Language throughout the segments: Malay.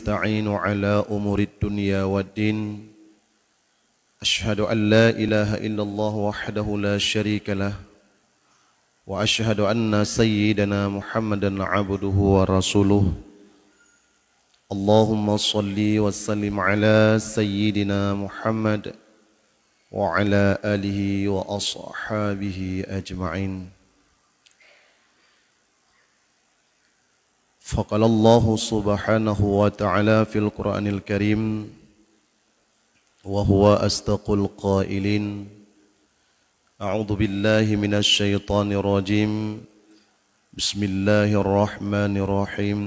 نستعين على أمور الدنيا والدين أشهد أن لا إله إلا الله وحده لا شريك له وأشهد أن سيدنا محمدا عبده ورسوله اللهم صل وسلم على سيدنا محمد وعلى آله وأصحابه أجمعين. فقال الله سبحانه وتعالى في القرآن الكريم وهو أصدق القائلين أعوذ بالله من الشيطان الرجيم بسم الله الرحمن الرحيم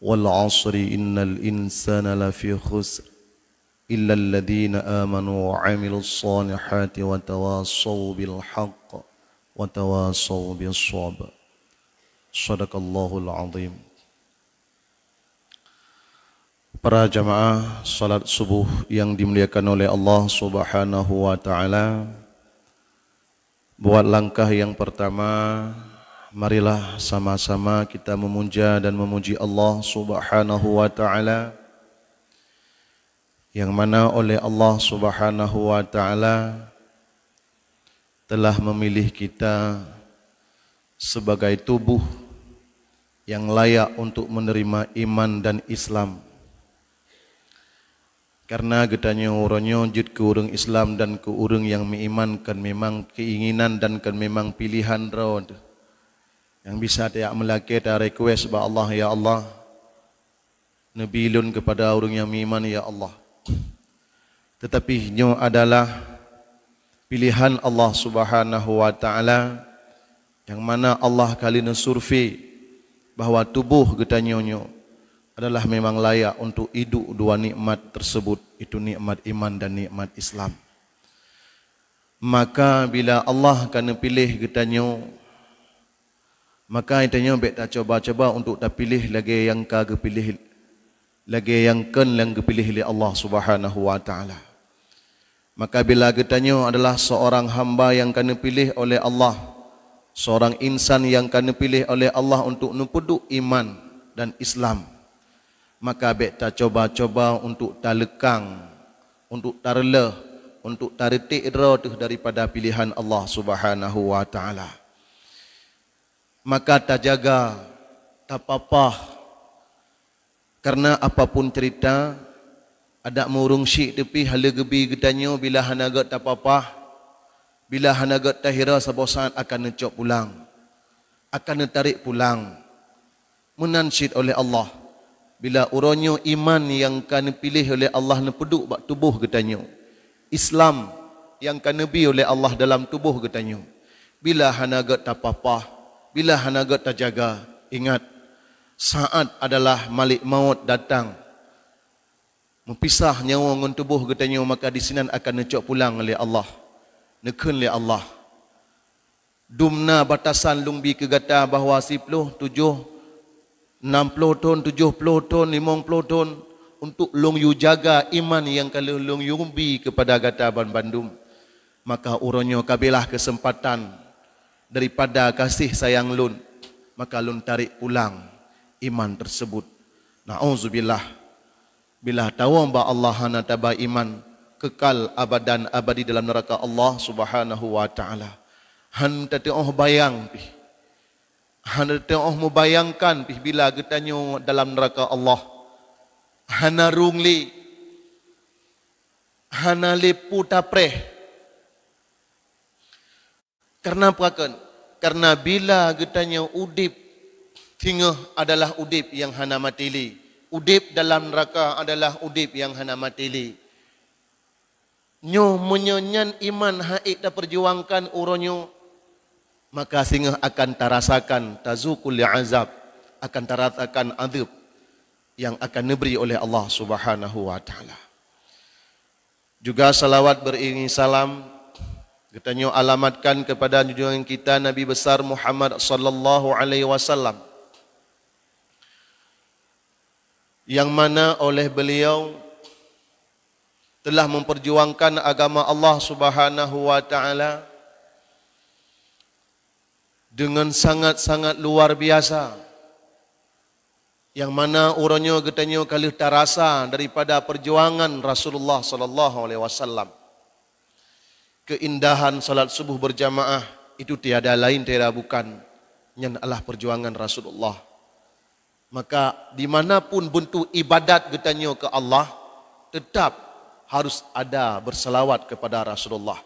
والعصر إن الإنسان لفي خسر إلا الذين آمنوا وعملوا الصالحات وتواصوا بالحق وتواصوا بالصبر. Sadaqallahul azim. Para jamaah salat subuh yang dimuliakan oleh Allah Subhanahu wa taala. Buat langkah yang pertama, marilah sama-sama kita memuja dan memuji Allah Subhanahu wa taala, yang mana oleh Allah Subhanahu wa taala telah memilih kita sebagai tubuh yang layak untuk menerima iman dan Islam. Karena getanya orangnya jid ke orang Islam dan ke orang yang mengimankan memang keinginan dan kan memang pilihan road. Yang bisa tidak melaki tak request kepada Allah, ya Allah, nabilun kepada orang yang beriman, ya Allah. Tetapi nyo adalah pilihan Allah Subhanahu wa taala, yang mana Allah kali survei bahawa tubuh getanyonyo adalah memang layak untuk hidup dua nikmat tersebut, itu nikmat iman dan nikmat Islam. Maka bila Allah kena pilih getanyo, maka itanyo bet tak coba-coba untuk tak pilih lagi yang kagak pilih lagi yang kepilih oleh Allah Subhanahu wa taala. Maka bila getanyo adalah seorang hamba yang kena pilih oleh Allah, seorang insan yang kena pilih oleh Allah untuk nupuduk iman dan Islam, maka bet tak coba-coba untuk tak lekang, untuk tak rela, untuk tak retik daripada pilihan Allah Subhanahu wa taala. Maka tak jaga, tak apa-apa, karena apapun cerita ada murung syik tepi hala gebi getanyo bila hanagat tak apa-apa. Bila hanagat tahira sabosan akan necok pulang, akan netarik pulang, menansyid oleh Allah. Bila uronyo iman yang kan pilih oleh Allah nepeduk bak tubuh getanyo, Islam yang kan nabi oleh Allah dalam tubuh getanyo. Bila hanagat tak apa-apa, bila hanagat tak jaga, ingat saat adalah malik maut datang, mempisah nyawa dengan tubuh getanyo, maka di sini akan necok pulang oleh Allah. Nekun li Allah. Dumna batasan lungbi kegata bahawa 10, 7, 60 ton, 70 ton, 50 ton untuk long yu jaga iman yang kalau long yu lumbi kepada gata ban Bandung. Maka uronyo kabilah kesempatan daripada kasih sayang lun, maka lun tarik pulang iman tersebut. Na'udzubillah. Bila tahu ba Allah hana taba iman kekal abadan abadi dalam neraka Allah Subhanahu wa taala. Han tengok bayang pi. Han tengok membayangkan pi bila getanyo dalam neraka Allah. Hana rungli. Hana lepu tapreh. Karena apa kan? Karena bila getanyo udip tingah adalah udip yang hana matili. Udip dalam neraka adalah udip yang hana matili. Nyo menyanyan iman haik tak perjuangkan uronyo, maka singa akan tarasakan tazukul azab, akan tarasakan azab yang akan diberi oleh Allah Subhanahu wa taala. Juga salawat beriringi salam kita nyo alamatkan kepada junjungan kita Nabi besar Muhammad sallallahu alaihi wasallam, yang mana oleh beliau telah memperjuangkan agama Allah Subhanahu wa taala dengan sangat-sangat luar biasa. yang mana uronyo getanyo kalih terasa daripada perjuangan Rasulullah sallallahu alaihi wasallam. Keindahan salat subuh berjamaah itu tiada lain tiada bukan yang adalah perjuangan Rasulullah. Maka dimanapun bentuk ibadat getanyo ke Allah, tetap harus ada berselawat kepada Rasulullah.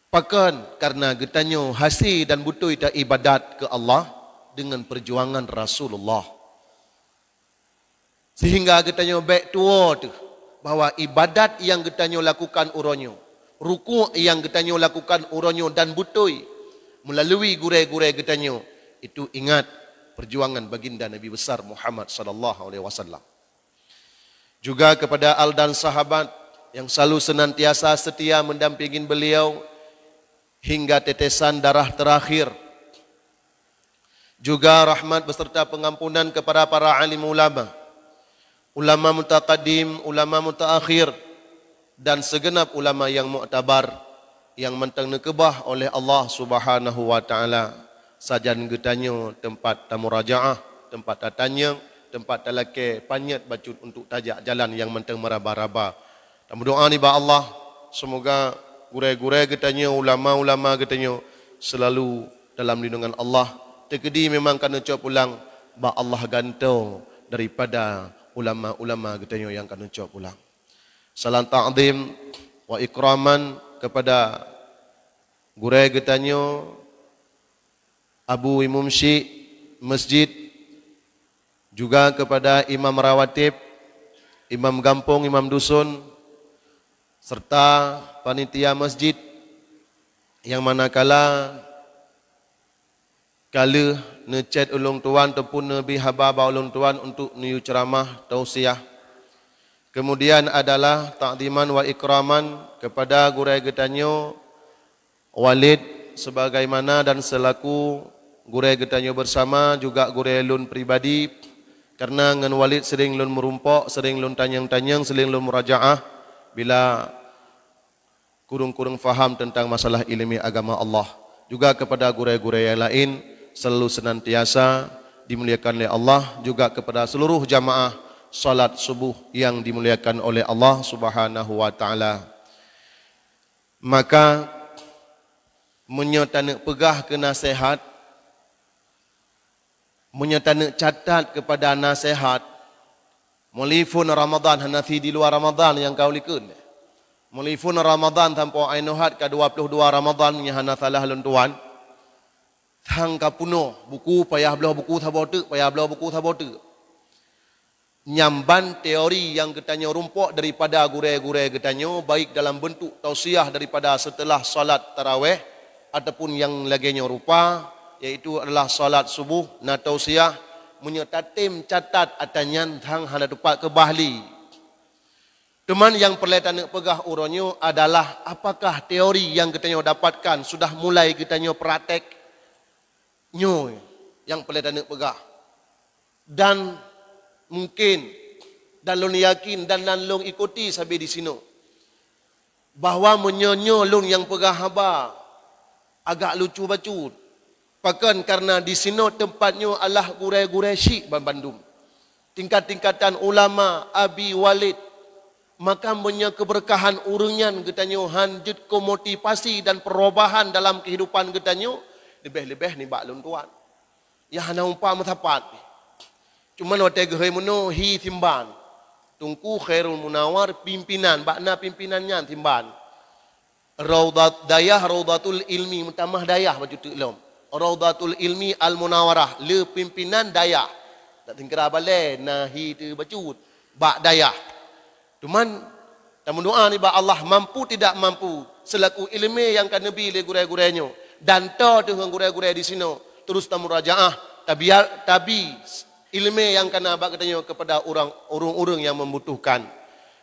Pakan karena getanyo hasil dan butuh ita ibadat ke Allah dengan perjuangan Rasulullah. Sehingga getanyo back tua tu bahawa ibadat yang getanyo lakukan uronyo, ruku' yang getanyo lakukan uronyo dan butoi melalui gurai-gurai getanyo, itu ingat perjuangan baginda Nabi besar Muhammad sallallahu alaihi wasallam. Juga kepada al dan sahabat yang selalu senantiasa setia mendampingi beliau hingga tetesan darah terakhir. Juga rahmat beserta pengampunan kepada para alim ulama, ulama mutaqaddim, ulama mutaakhir, dan segenap ulama yang muktabar yang mentang nekebah oleh Allah Subhanahu wa taala. Sajan getanyo tempat tamurajaah, tempat tatanya, tempat talake panyat bacut untuk tajak jalan yang mentang meraba-raba. Dan berdoa ni ba Allah, semoga gurai-gurai getanyo, ulama-ulama getanyo selalu dalam lindungan Allah. Terkedi memang kena cop pulang ba Allah gantau daripada ulama-ulama getanyo yang kena cop pulang. Salam ta'zim wa ikraman kepada gurai getanyo Abu Imam Syekh Masjid, juga kepada Imam Rawatib, Imam Gampung, Imam Dusun, serta panitia masjid yang manakala kala necet ulung tuan ataupun nabi haba ulung tuan untuk niu ceramah tausiah. Kemudian adalah ta'ziman wa ikraman kepada gurai getanyo Walid sebagaimana dan selaku gurai getanyo bersama, juga gurai lun pribadi, karena ngan Walid sering lun merumpok, sering lun tanyang-tanyang, sering lun murajaah bila kurung-kurung faham tentang masalah ilmi agama Allah. Juga kepada gurai-gurai yang lain selalu senantiasa dimuliakan oleh Allah, juga kepada seluruh jamaah salat subuh yang dimuliakan oleh Allah Subhanahu wa taala. Maka menyatanek pegah ke nasihat, menyatanek catat kepada nasihat mulifun Ramadan hanafi di luar Ramadan yang kau likun. Mulifun Ramadan tanpa ainuhat ke 22 Ramadan nyahana salah lentuan. Thang kapuno buku payah belah buku thabote, payah belah buku thabote. Nyamban teori yang getanyo rumpok daripada gurai-gurai getanyo, baik dalam bentuk tausiah daripada setelah salat tarawih ataupun yang laginya rupa, iaitu adalah salat subuh na tausiah menyatatim catat atanyan thang hana dapat ke bahli. Teman yang perletan pegah uronyo adalah apakah teori yang getanyo dapatkan sudah mulai getanyo praktek nyo yang perletan pegah. Dan mungkin dan lun yakin dan lun ikuti sampai di sini bahawa menyonyo lun yang pegah haba agak lucu bacut. Bahkan karena di sini tempatnya adalah gurai-gurai Syekh Bandung, tingkat-tingkatan ulama Abi Walid, maka punya keberkahan urungan getanyo hanjut ke motivasi dan perubahan dalam kehidupan getanyo lebih-lebih ni bak lun tuan. Ya hana umpa matapat. Cuma wate gehe muno hi timban. Tungku Khairul Munawar pimpinan, bakna pimpinannya timban. Raudat dayah Raudatul Ilmi mutamah dayah baju tu lom. Raudatul Ilmi Al Munawarah le pimpinan dayah. Tak tingkara balai nahi tu bacut bak dayah. Cuman tamu doa ni ba Allah mampu tidak mampu selaku ilmu yang kan nabi le gurai-gurainya dan to dengan gurai-gurai di sini terus tamu rajaah tabi ilmu yang kena bak katanya kepada orang-orang yang membutuhkan.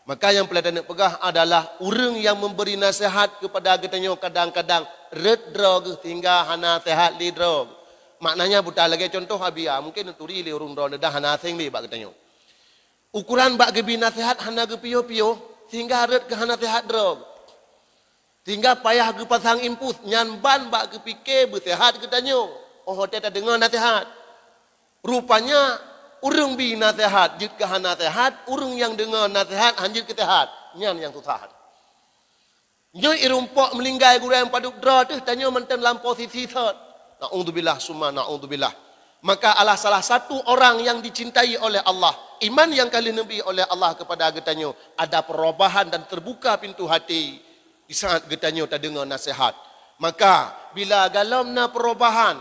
Maka yang pelatihan pegah adalah orang yang memberi nasihat kepada katanya kadang-kadang red drog hingga hana sehat li drog. Maknanya buta lagi contoh abia mungkin turi li urung drog dah hana sing li bak katanya. Ukuran bak gebi nasihat hana ge pio-pio sehingga red ke hana sehat drog. Sehingga payah ge pasang impus nyan ban bak ge fikir bersehat katanya. Oh teta dengar nasihat. Rupanya Urung bi nasihat, jid ke nasihat, urung yang dengar nasihat, hanjit ke tehat. Nyan yang susah. Nyo irumpok melinggai gurau yang paduk dra tu, tanya menten dalam posisi third. Na'udzubillah summa na'udzubillah. Maka Allah salah satu orang yang dicintai oleh Allah. Iman yang kali Nabi oleh Allah kepada getanyo. Ada perubahan dan terbuka pintu hati. Di saat getanyo tak dengar nasihat. Maka bila galamna perubahan,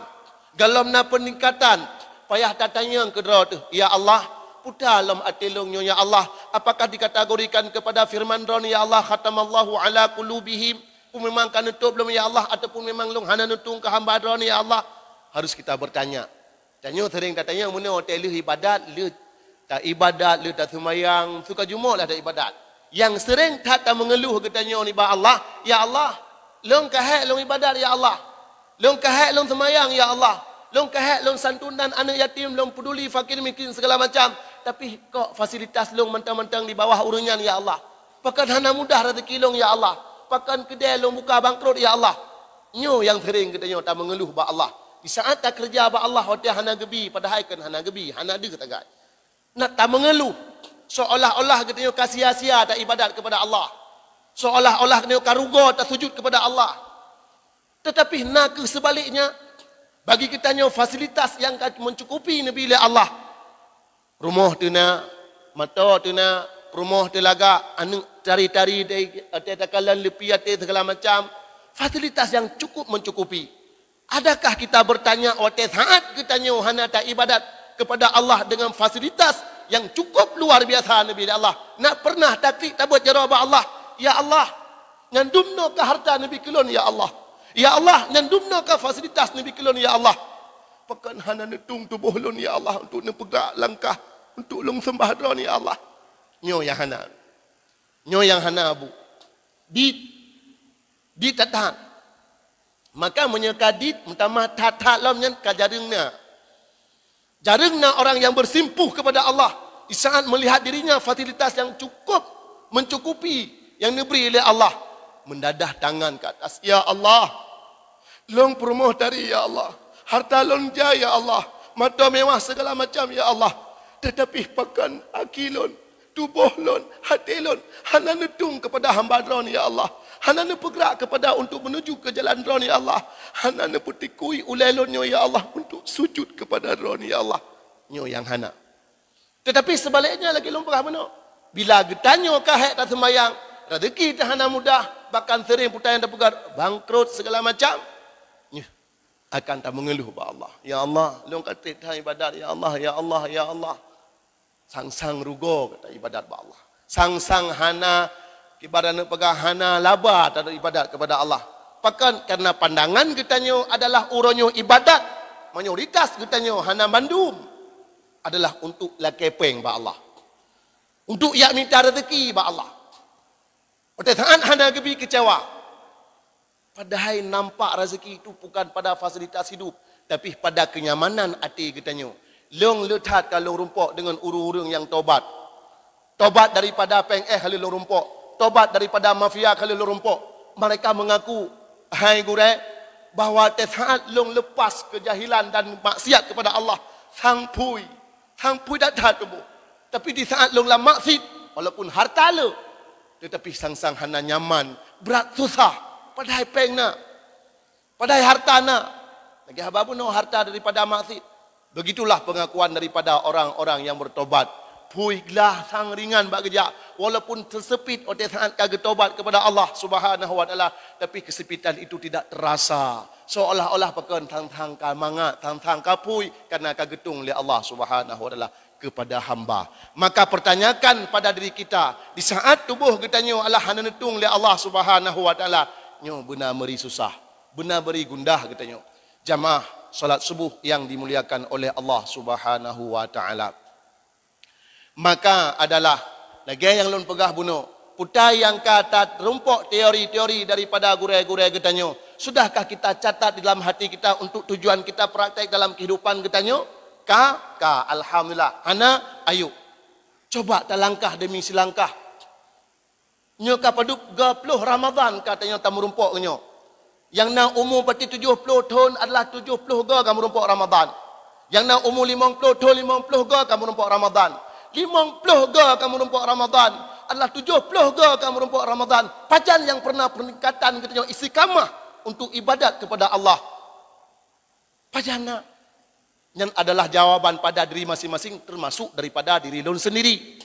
galamna peningkatan, payah tak tanya ke dra tu, ya Allah, putar dalam hati longnya ya Allah, apakah dikategorikan kepada firman Ron ya Allah khatamallahu ala qulubihim, memang kan nutup belum ya Allah, ataupun memang long hana nutung ke hamba Ron ya Allah? Harus kita bertanya. Tanya sering katanya mana hotel ibadat, lu tak ibadat, lu tak semayang, suka Jumaat lah tak ibadat. Yang sering tak mengeluh katanya ni ba Allah, ya Allah, long kahak long ibadat ya Allah. Long kahak long semayang ya Allah. Long kahak long santunan anak yatim, long peduli fakir miskin segala macam. Tapi kok fasilitas long mentang-mentang di bawah urunyan ya Allah. Pakan hana mudah rezeki long ya Allah. Pakan kedai long buka bangkrut ya Allah. Nyo yang sering katanya tak mengeluh ba Allah. Di saat tak kerja ba Allah hotel hana gebi, padahal kan hana gebi, hana ada kata gai. Nak tak mengeluh. Seolah-olah katanya sia-sia tak ibadat kepada Allah. Seolah-olah katanya karugo tak sujud kepada Allah. Tetapi nak ke sebaliknya, bagi kitanya fasilitas yang mencukupi Nabi Allah. Rumah tu na, mata tu na, rumah tu laga, anu tari-tari dari takalan lepi ate segala macam. Fasilitas yang cukup mencukupi. Adakah kita bertanya waktu saat kitanya hana tak ibadat kepada Allah dengan fasilitas yang cukup luar biasa Nabi Allah. Nak pernah taklid tak buat jawab Allah. Ya Allah, ngandumno ke harta Nabi kelon ya Allah. Ya Allah, ngandumno ke fasilitas Nabi kelon ya Allah. Pakan hana netung tubuh lon ya Allah untuk nepegak langkah untuk long sembah dron ya Allah. Nyo yang hana. Nyo yang hana bu. Di tahan. Maka menyekadit mentama tatat lamnya kajarengna. Jarengna orang yang bersimpuh kepada Allah di saat melihat dirinya fasilitas yang cukup mencukupi yang diberi oleh Allah, mendadah tangan ke atas, ya Allah, long promoh dari ya Allah, harta long jaya ya Allah, mata mewah segala macam ya Allah, tetapi pakan akilon, tubuh lon, hati lon, hana netung kepada hamba dron ya Allah, hana bergerak kepada untuk menuju ke jalan dron ya Allah, hana petikui ulelonnya ya Allah untuk sujud kepada dron ya Allah. Nyo yang hana. Tetapi sebaliknya lagi lumpah mana? Bila getanyo kahek tak semayang, rezeki tak hana mudah, bahkan sering putaran tak pegar, bangkrut segala macam, akan tak mengeluh ba Allah. Ya Allah, long kata tak ibadat ya Allah, ya Allah, ya Allah. Sang-sang rugo kata ibadat ba Allah. Sang-sang hana ibarat pegang hana laba tak ada ibadat kepada Allah. Pakan karena pandangan getanyo adalah uronyo ibadat, mayoritas getanyo hana mandum adalah untuk lakepeng ba Allah. Untuk yak minta rezeki ba Allah. Pada saat hana gebi kecewa. Padahal nampak rezeki itu bukan pada fasilitas hidup, tapi pada kenyamanan hati getanyo. Long letat kalau rumpok dengan urung-urung yang tobat. Tobat daripada pengeh kalau rumpok. Tobat daripada mafia kalau rumpok. Mereka mengaku, hai gure, bahawa saat long lepas kejahilan dan maksiat kepada Allah, sangpui dak tubuh. Tapi di saat long la maksiat, walaupun harta le, tetapi sang-sang hana nyaman, berat susah, padahal pengna, padahal harta na. Lagi haba pun no harta daripada maksiat. Begitulah pengakuan daripada orang-orang yang bertobat. Puiglah sang ringan bak gejak, walaupun tersepit oleh saat kagak tobat kepada Allah Subhanahu wa taala, tapi kesepitan itu tidak terasa. Seolah-olah pekan tang-tang kamangat, tang-tang kapui karena kagetung oleh Allah Subhanahu wa taala kepada hamba. Maka pertanyakan pada diri kita, di saat tubuh kita nyo Allah hana netung oleh Allah Subhanahu wa taala, nyo benar meri susah, benar beri gundah kita nyo. Jamaah salat subuh yang dimuliakan oleh Allah Subhanahu wa taala. Maka adalah lagi yang lun pegah bunuh putai yang kata rumpok teori-teori daripada gurai-gurai getanyo. Sudahkah kita catat di dalam hati kita untuk tujuan kita praktek dalam kehidupan getanyo? Alhamdulillah. Ana ayo coba talangkah demi silangkah. Nyo ka paduk 20 Ramadan katanya tamu rumpok nyo. Yang na umur pati 70 tahun adalah 70 ga rumpok Ramadan. Yang nak umur 50 tu 50 ga kamu nampak Ramadan. 50 ga kamu nampak Ramadan. Adalah 70 ga kamu nampak Ramadan. Pajan yang pernah peningkatan katanya istiqamah untuk ibadat kepada Allah. Pajana yang adalah jawaban pada diri masing-masing termasuk daripada diri lun sendiri.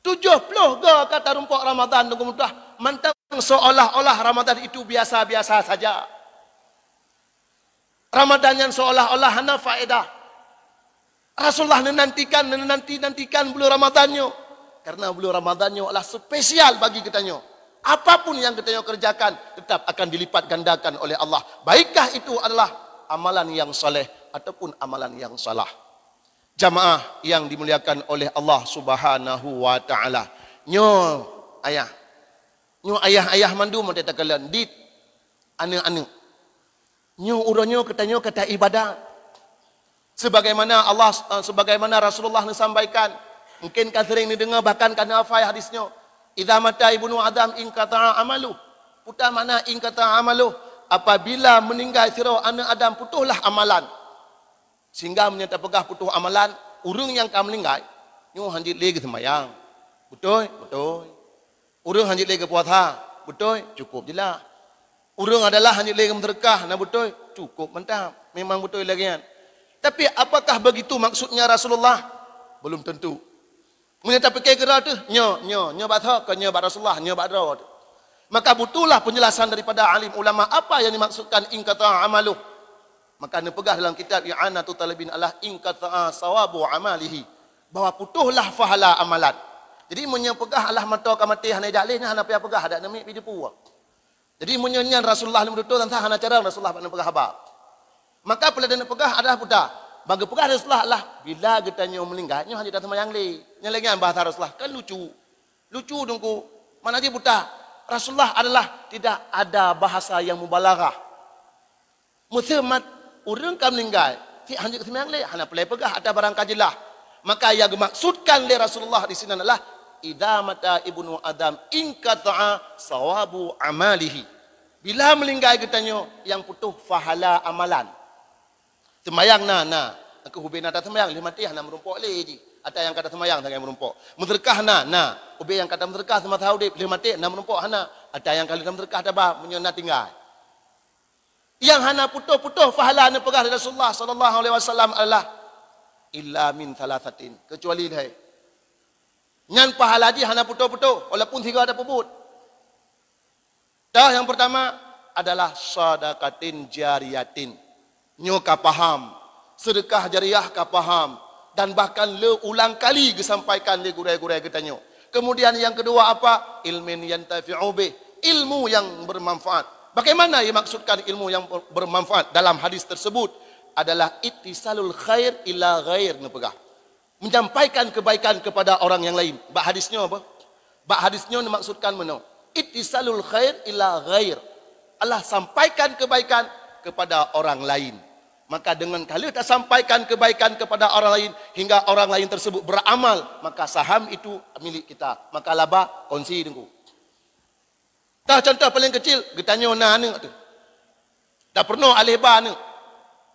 70 ga kata rumpuk Ramadan tunggu mudah mantap seolah-olah Ramadan itu biasa-biasa saja. Ramadan yang seolah-olah hana faedah. Rasulullah nantikan bulan Ramadannya. Karena bulan Ramadannya adalah spesial bagi kitanya. Apapun yang kitanya kerjakan tetap akan dilipat gandakan oleh Allah. Baikkah itu adalah amalan yang soleh ataupun amalan yang salah. Jamaah yang dimuliakan oleh Allah Subhanahu wa taala. Nyo ayah mandu mau tetakalan dit ane nyo uronyo kata ibadah. Sebagaimana Rasulullah sampaikan, mungkin kan sering didengar bahkan kana hafal hadisnya. Idza mata ibnu Adam in qata'a amalu. Putar mana in qata'a amalu? Apabila meninggal sira anak Adam putuhlah amalan. Sehingga menyata pegah putuh amalan, urang yang kam meninggal, nyo hanjit lagi semayang. Betul? Urang hanjit lagi puasa. Betul? Cukup jelah. Urang adalah hanjit lagi berkah, nah betul? Cukup mantap. Memang betul lagi kan. Tapi apakah begitu maksudnya Rasulullah? Belum tentu. Menyata fikir kira tu, nyo batha ke nyo bat Rasulullah, nyo bat ro. Maka butuhlah penjelasan daripada alim ulama apa yang dimaksudkan in qata'a amaluh. Maka anda pegah dalam kitab I'anatul Talibin Allah in qata'a sawabu amalihi, bahwa putuhlah fahala amalan. Jadi munnya pegah Allah mata ka mati hana jalih hana payah pegah ada nami pi depu. Jadi munnya nyan Rasulullah lim betul tentang hana cara Rasulullah nak pegah haba. Maka peladan pegah adalah putar. Bagi pegah Rasulullah lah bila getanya meninggal nyo hanya datang mayang li. Nya lagi bahasa Rasulullah kan lucu. Lucu dongku. Mana dia putar? Rasulullah adalah tidak ada bahasa yang mubalaghah. Muslimat urang kam meninggal, ti hanya semang le, hana pelai pegah ada barang kajilah. Maka yang dimaksudkan oleh Rasulullah di sini adalah idza mata ibnu Adam in qata'a sawabu amalihi. Bila meninggal getanya yang putuh fahala amalan. Semayang na aku hubina ada semayang lima mati hana merumpok le ji. Ada yang kata semayang sangat merumpok. Mudrikah na ubi yang kata mudrikah sama tahu dip lima mati hana merumpok hana. Ada yang kali mudrikah ada ba menyona tinggal. Yang hana putuh-putuh fahala na pegah Rasulullah sallallahu alaihi wasallam adalah illa min thalathatin, kecuali hai. Nyan pahala ji hana putuh-putuh walaupun tiga ada puput. Dah yang pertama adalah sadaqatin jariyatin. Nyo ka paham, sedekah jariah ka paham dan bahkan le ulang kali disampaikan le gurai-gurai katanya. Kemudian yang kedua apa? Ilmin yantafi'u bih, ilmu yang bermanfaat. Bagaimana yang maksudkan ilmu yang bermanfaat dalam hadis tersebut? Adalah ittisalul khair ila ghair nepegah. Menyampaikan kebaikan kepada orang yang lain. Bak hadisnya apa? Bak hadisnya maksudkan mana? Ittisalul khair ila ghair. Allah sampaikan kebaikan kepada orang lain. Maka dengan kali kita sampaikan kebaikan kepada orang lain hingga orang lain tersebut beramal, maka saham itu milik kita. Maka laba kongsi dengan. Dah contoh paling kecil, getanya na anak tu. Tak pernah alihba anak.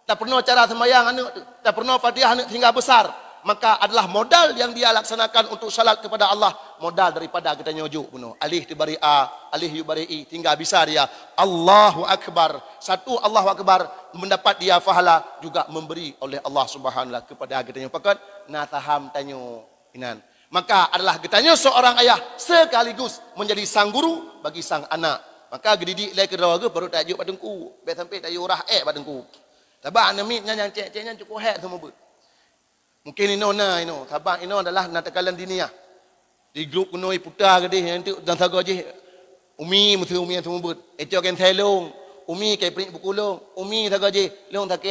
Tak pernah cara sembahyang anak tu. Tak pernah Fatihah anak hingga besar. Maka adalah modal yang dia laksanakan untuk salat kepada Allah. Modal daripada getanya ujuk bunuh. Alih tibari A, alih yubari I. Tinggal bisa dia. Allahu Akbar. Satu Allahu Akbar. Mendapat dia fahala. Juga memberi oleh Allah Subhanahu Wa kepada getanya. Pakat. Na taham tanyo. Inan. Maka adalah getanya seorang ayah sekaligus menjadi sang guru bagi sang anak. Maka gedidik lagi keluarga baru tajuk padengku. Biar sampai tajuk rah padengku. Tabak namik nyan cek-ceknya cukup hek semua ber. Mungkin sabang adalah natakalan diniyah. Di grup kuno putar gede nanti dan saga je. Umi mesti umi semua ber. Eco kan thelong. Umi kai prik bukulong. Umi saga je long tak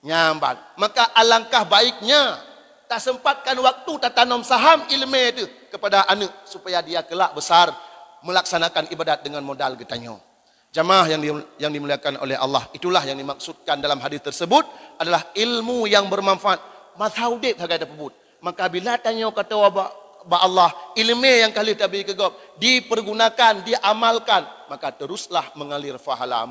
nyambat. Maka alangkah baiknya tak sempatkan waktu tak tanam saham ilmu itu kepada anak supaya dia kelak besar melaksanakan ibadat dengan modal getanya. Jamaah yang dimuliakan oleh Allah, itulah yang dimaksudkan dalam hadis tersebut adalah ilmu yang bermanfaat. Mazhab dek tak ada pebut. Maka bila tanya kata ba Allah, ilmu yang kali tabi kegop dipergunakan, diamalkan, maka teruslah mengalir fahala,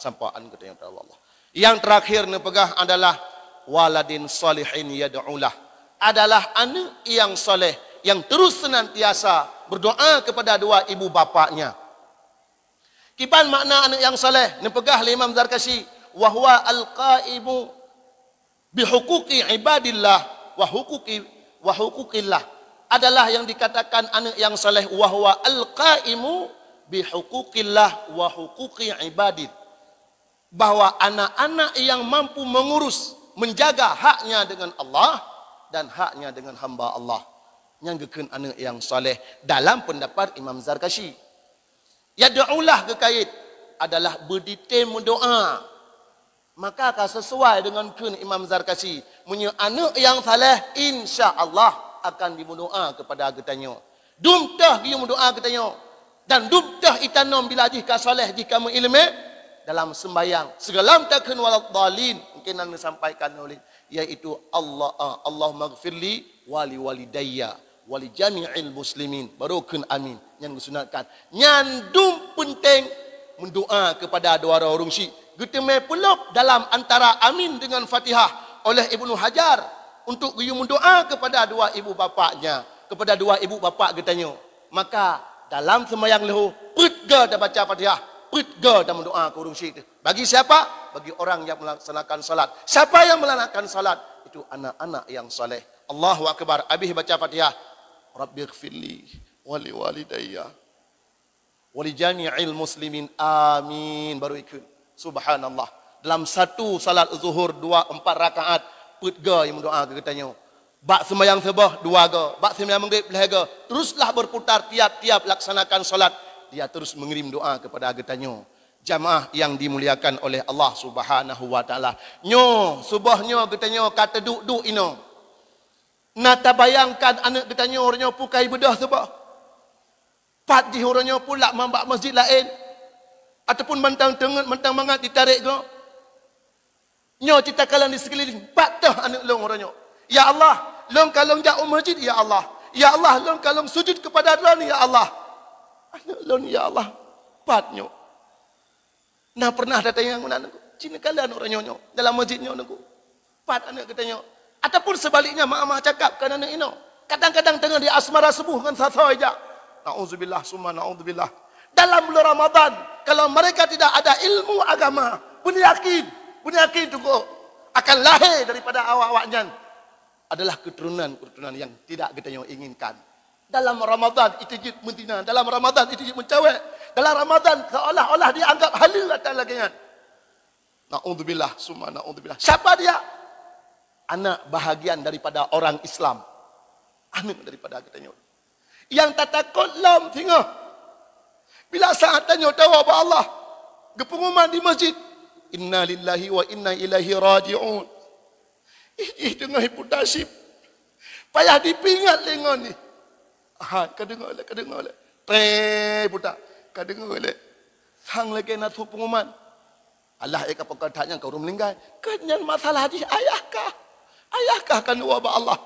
sampai an kata Allah. Yang terakhir ni pegah adalah waladin salihin yad'ulah. Adalah anak yang soleh yang terus senantiasa berdoa kepada dua ibu bapaknya. Kipan makna anak yang soleh? Ni pegah Imam Zarkashi, wa huwa al-qaimu bihuquqi ibadillah wa huquqillah. Adalah yang dikatakan anak yang soleh, wa huwa al-qaimu bihuquqillah wa huquqi ibadillah. Bahwa anak-anak yang mampu mengurus, menjaga haknya dengan Allah dan haknya dengan hamba Allah. Yang gekeun anak yang soleh dalam pendapat Imam Zarkashi. Yad'ulah kekait adalah berditem doa. Maka akan sesuai dengan kun Imam Zarkashi. Punya anak yang soleh insya-Allah akan diberdoa kepada getanyo. Dumtah dia berdoa getanyo. Dan dumtah itanom bila jika soleh jika mengilmu dalam sembahyang segala takun walad dalin mungkin anda sampaikan oleh yaitu Allah maghfirli wali walidayya wali jami'il muslimin baru kun amin yang disunatkan nyandum penting mendoa kepada dua orang si geteme peluk dalam antara amin dengan Fatihah oleh Ibnu Hajar untuk giyu mendoa kepada dua ibu bapaknya kepada dua ibu bapak getanyo maka dalam sembahyang lehu putga dah baca Fatihah putga dan mendoa ke urung syik. Bagi siapa? Bagi orang yang melaksanakan salat. Siapa yang melaksanakan salat? Itu anak-anak yang soleh. Allahu Akbar. Habis baca Fatihah. Rabbighfirli wali walidayya wali jami'il muslimin. Amin. Baru ikut. Subhanallah. Dalam satu salat zuhur 4 rakaat putga yang mendoa ke katanya. Bak sembahyang sebah 2 ga. Bak sembahyang maghrib 3 ga. Teruslah berputar tiap-tiap laksanakan salat. Dia terus mengirim doa kepada getanyo. Jamaah yang dimuliakan oleh Allah Subhanahu wa taala. Nyo, subahnya getanyo kata duk ino. Nata bayangkan anak getanyo orangnya pukai bedah sebab. Pat di orangnya pula mambak masjid lain. Ataupun mentang tengen, mentang mangat ditarik ke. Nyo cita kalan di sekeliling. Patah anak long orangnya. Ya Allah, long kalong jauh masjid ya Allah. Ya Allah, long kalong sujud kepada Tuhan ya Allah. Anak lon ya Allah patnyo. Nah pernah datang yang mana aku? Cina kalian orang nyonyo dalam masjidnya aku. Pat anak katanya. Ataupun sebaliknya mak cakap kan anak ino. Kadang-kadang tengah di asmara subuh kan sasa aja. Nauzubillah summa nauzubillah. Dalam bulan Ramadan kalau mereka tidak ada ilmu agama, pun yakin itu kok akan lahir daripada awak-awaknya adalah keturunan yang tidak kita inginkan. Dalam Ramadan itu jid mentina. Dalam Ramadan itu jid mencawek. Dalam Ramadan seolah-olah dianggap halal atas lagian. Na'udzubillah summa na'udzubillah. Siapa dia? Anak bahagian daripada orang Islam. Anak daripada katanya. Yang tak takut lam tengah. Bila saat tanya tahu apa Allah. Pengumuman di masjid. Inna lillahi wa inna ilaihi raji'un. Tengah hipotasi. Payah dipingat lengan ni. Kadengar le. Puta. Kadengar le. Sang lagi nak tu pengumuman. Allah eka perkataannya kau meninggal. Kenyan masalah di ayahkah? Ayahkah kan wabah Allah?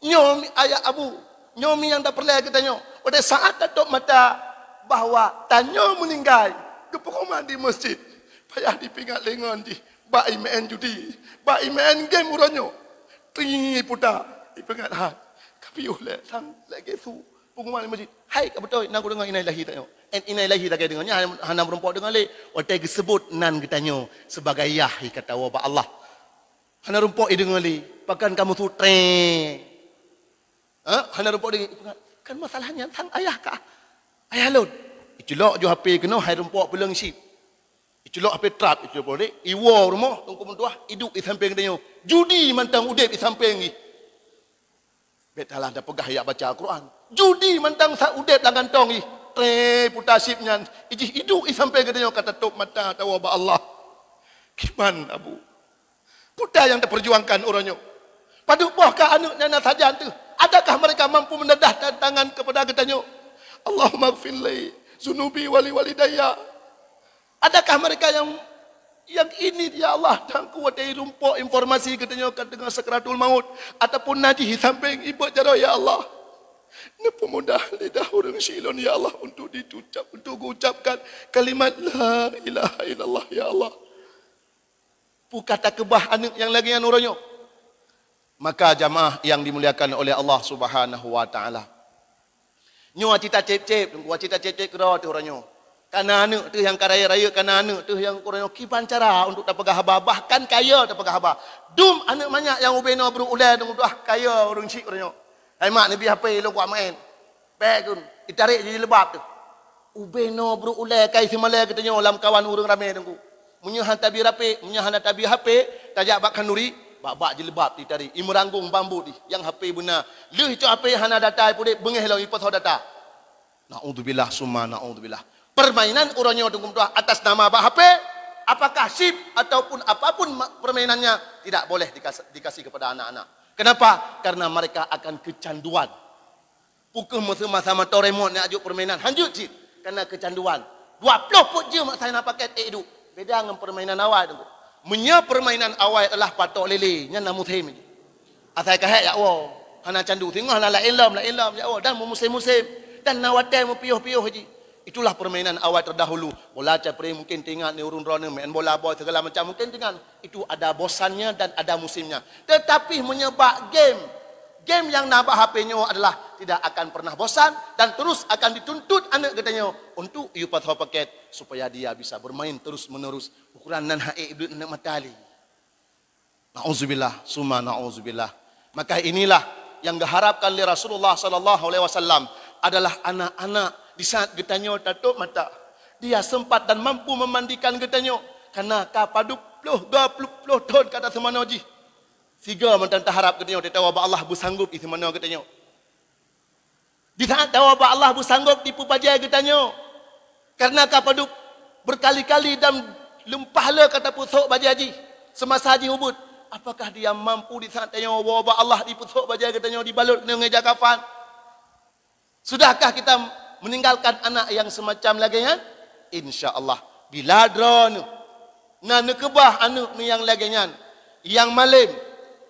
Nyomi ayah abu. Nyomi yang tak perlu kita nyom. Pada saat tutup mata bahawa tanyo meninggal. Ke pengumuman di masjid. Payah dipingat lengan di. Ba imen judi. Ba imen game uranyo. Tri puta. Dipingat hat. Kapiuh le sang lagi tu pengumuman di masjid. Hai ka betul nak dengar inai lahi tanya. Inai lahi tak dengarnya hana berempat dengar le. Otai disebut nan katanya sebagai yah kata wa Allah. Hana rumpok dengar le. Pakan kamu tu tre. Hana rumpok dengar. Kan masalahnya sang ayah kah? Ayah lon. Iculok jo HP kena hai rumpok pulang sip. Iculok HP trap itu boleh. Iwo rumah tunggu mentuah hidup di samping katanya. Judi mantang udip di samping ni. Betalah dah pegah ayat baca Al-Quran. Judi mentang sa udep lang kantong ni. Tre putasipnya. Iji hidup sampai katanya kata tok mata tahu ba Allah. Kiman abu. Puta yang terperjuangkan orangnya. Padukah anaknya saja tu. Adakah mereka mampu mendedah tangan kepada katanya? Allahumma gfirli zunubi wali walidayya. Adakah mereka yang ini ya Allah dan kuat dari rumpuk informasi katanya dengan sakaratul maut ataupun najis samping ibu jara ya Allah. Ni pemudah lidah orang silon ya Allah untuk diucapkan kalimat la ilaha illallah ya Allah. Pu kata kebah anak yang lagi yang uronyo. Maka jamaah yang dimuliakan oleh Allah Subhanahu wa taala. Nyo cita cep-cep, gua cita cep-cep kero tu uronyo. Kana anak tu yang karaya-raya, kana anak tu yang uronyo kiban cara untuk dapat haba, bahkan kaya dapat haba. Dum anak banyak yang ubeno berulai dengan dah kaya urang cik uronyo. Hai mak nabi HP lo gua main. Baik kun, ditarik jadi lebab tu. Ubeno berulai kai semala katanya lam kawan urang ramai tengku. Munyahan tabi rapi, munyahan tabi HP, tajak bak kanuri, bak je lebab ditarik. Imranggung bambu di yang HP benar. Leuh itu HP hana data pun bengeh lo ipot data. Naudzubillah summa naudzubillah. Permainan uronyo tengku tuah atas nama bak HP, apakah sip ataupun apapun permainannya tidak boleh dikasih kepada anak-anak. Kenapa? Karena mereka akan kecanduan. Pukul masa-masa Doraemon nak ajuk permainan. Hanjut cik. Karena kecanduan. 20 pun je mak saya nak paket duk. Beda dengan permainan awal tu. Menya permainan awal adalah patok lele. Nya nak musim je. Asal kahek ya Allah. Hana candu. Tengok hana la ilam ya Allah. Dan musim-musim. Dan nawatai piuh-piuh je. Itulah permainan awal terdahulu. Bola capri mungkin tinggal ni urun rona. Main bola boy segala macam mungkin tinggal. Itu ada bosannya dan ada musimnya. Tetapi menyebab game. Game yang nabak HP-nya adalah tidak akan pernah bosan dan terus akan dituntut anak katanya untuk you patah paket supaya dia bisa bermain terus menerus ukuran nan hae ibnu nak matali. Nauzubillah summa nauzubillah. Maka inilah yang diharapkan oleh Rasulullah sallallahu alaihi wasallam adalah anak-anak di saat getanya tatuk mata dia sempat dan mampu memandikan getanya karena kapadu puluh 20 tahun kata semana ji. Tiga mantan taharap katanya, dia tahu bahawa Allah bersanggup itu mana katanya. Di saat tahu bahawa Allah bersanggup di pupajai katanya. Karena kapadu berkali-kali dan lempahlah kata pusuk bajaji semasa haji Ubud. Apakah dia mampu di saat tanya bahawa Allah di pusuk bajai katanya dibalut dengan ngeja kafan? Sudahkah kita meninggalkan anak yang semacam lagi ya? Insya-Allah. Bila drone na nekebah anak ni yang lagi yang malim.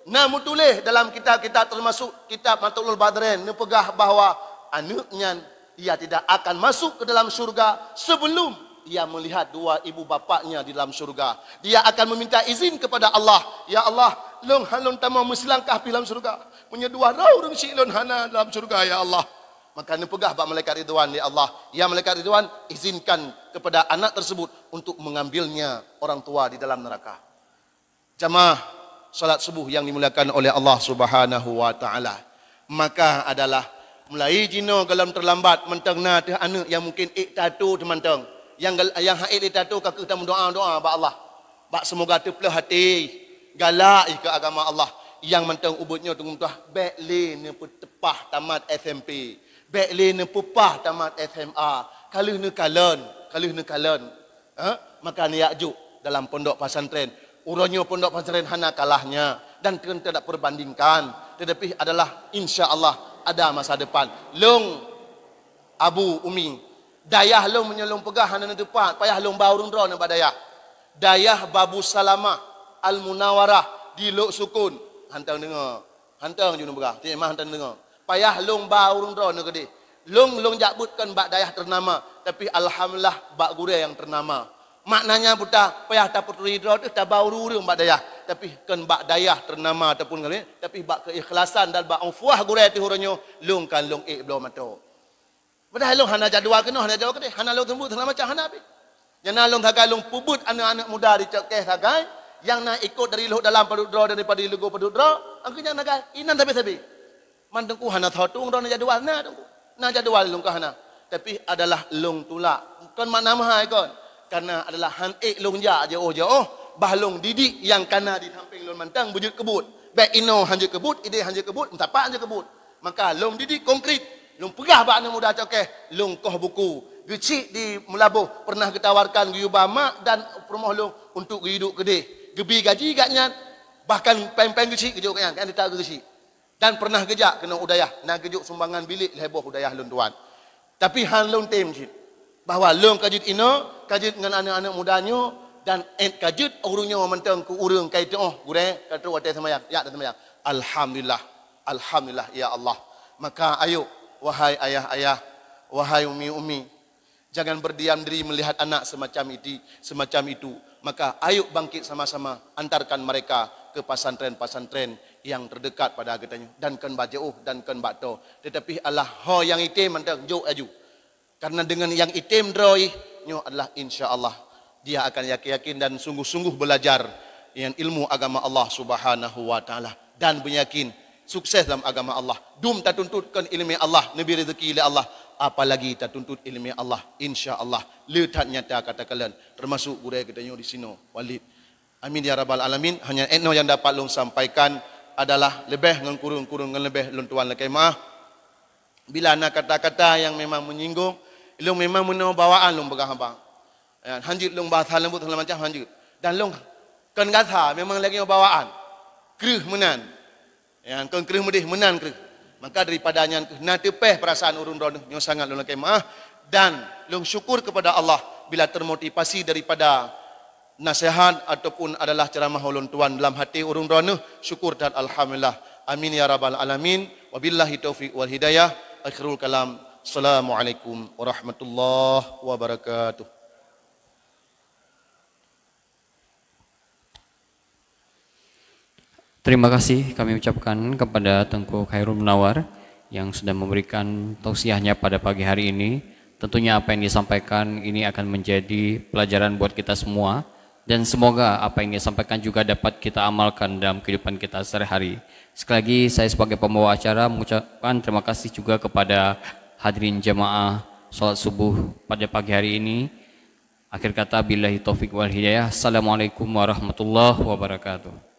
Namun tulis dalam kitab-kitab termasuk kitab Matulul Badrin nepegah bahawa anaknya ia tidak akan masuk ke dalam syurga sebelum ia melihat dua ibu bapaknya di dalam syurga. Dia akan meminta izin kepada Allah. Ya Allah, long halon tamam meselangkah di dalam syurga. Punya dua raurung silon hana dalam syurga ya Allah. Maka nepegah bak malaikat Ridwan ya Allah. Ya malaikat Ridwan izinkan kepada anak tersebut untuk mengambilnya orang tua di dalam neraka. Jamaah salat subuh yang dimuliakan oleh Allah Subhanahu wa taala. Maka adalah mulai jino galam terlambat mentengna teh anak yang mungkin tatu teman-teman. Yang haid tatu ka kita doa ba Allah. Bak semoga terpelah hati galak ke agama Allah. Yang menteng ubutnya tunggu tuah bekle ne tepah tamat SMP. Bekle ne pupah tamat SMA. Kaluh ne kalen. Maka ni yakjuk dalam pondok pesantren. Uronyo pondok pesantren hana kalahnya dan tidak perbandingkan, tetapi adalah insya-Allah ada masa depan. Long Abu Umi, dayah long menyelong pegah hana tepat, payah long baurung dro na badayah. Dayah Babu Salamah Al Munawarah di Lok Sukun, hantang dengar. Hantang ju pegah, ti mah hantang dengar. Payah long baurung dro na gede. Long jabutkan bak dayah ternama, tapi alhamdulillah bak gure yang ternama. Maknanya buta payah taput ridho tu tak bau ruru mbak dayah, tapi kan mbak dayah ternama ataupun kali tapi bak keikhlasan dan bak ufuah gurai ti huranyo lung kan lung belum mato. Padahal lung hana jadual kena hana jadual ke hana lung tembut hana macam hana bi. Jana lung thagai lung pubut anak-anak muda di cekeh thagai yang nak ikut dari luh dalam padudra daripada lugu padudra angkanya nagai inan tapi mandengku hana thotung ro na jadual na tungku. Na jadual lung ka hana. Tapi adalah lung tulak. Kan makna mahai kon. Karena adalah han long ja jauh bahlong didik yang kana di samping lon mantang bujut kebut baik ino hanje kebut ide hanje kebut entapa hanje kebut maka long didik konkret long pegah ba anak muda cokeh long koh buku gecik di Melabuh pernah ketawarkan guyuba mak dan rumah long untuk hidup gede gebi gaji gaknya bahkan peng-peng gecik gejuk kan tak gecik dan pernah gejak kena udayah nak gejuk sumbangan bilik heboh udayah lon tuan tapi han long tem cik bahawa long kajut ino kajut dengan anak-anak mudanya dan kajut urungnya mentang ku urung kai tu gure kata wate semayang ya dan semayang alhamdulillah ya Allah. Maka ayo wahai ayah-ayah wahai umi-umi jangan berdiam diri melihat anak semacam itu maka ayo bangkit sama-sama antarkan mereka ke pasantren-pasantren yang terdekat pada katanya dan kan bajauh dan kan bakto. Tetapi Allah ho yang itim antang jo aju. Karena dengan yang itim droi nyo adalah insya-Allah dia akan yakin dan sungguh-sungguh belajar yang ilmu agama Allah Subhanahu wa taala dan beryakin sukses dalam agama Allah. Dum tak tuntutkan ilmu Allah, nabi rezeki oleh Allah, apalagi tak tuntut ilmu Allah insya-Allah. Letak nyata kata kalian termasuk budaya kita di sini Walid. Amin ya rabbal alamin. Hanya eno yang dapat long sampaikan adalah lebih dengan kurung-kurung dengan lebih long tuan lekai maaf. Bila nak kata-kata yang memang menyinggung, long memang menau bawaan long pegang abang. Hanjut long bahasa lembut segala macam hanjut. Dan long kan kata memang lagi bawaan. Kerih menan. Yang kan kerih medih menan kerih. Maka daripadanya nak tepeh perasaan urun ron nyo sangat long lekai maaf dan long syukur kepada Allah bila termotivasi daripada nasihat ataupun adalah ceramah ulun tuan dalam hati urung rono syukur dan alhamdulillah. Amin ya rabbal alamin. Wabillahi taufiq wal hidayah. Akhirul kalam. Assalamualaikum warahmatullahi wabarakatuh. Terima kasih kami ucapkan kepada Tengku Khairul Munawar yang sudah memberikan tausiahnya pada pagi hari ini. Tentunya apa yang disampaikan ini akan menjadi pelajaran buat kita semua. Dan semoga apa yang disampaikan juga dapat kita amalkan dalam kehidupan kita sehari-hari. Sekali lagi saya sebagai pembawa acara mengucapkan terima kasih juga kepada hadirin jamaah sholat subuh pada pagi hari ini. Akhir kata billahi taufik wal hidayah. Assalamualaikum warahmatullahi wabarakatuh.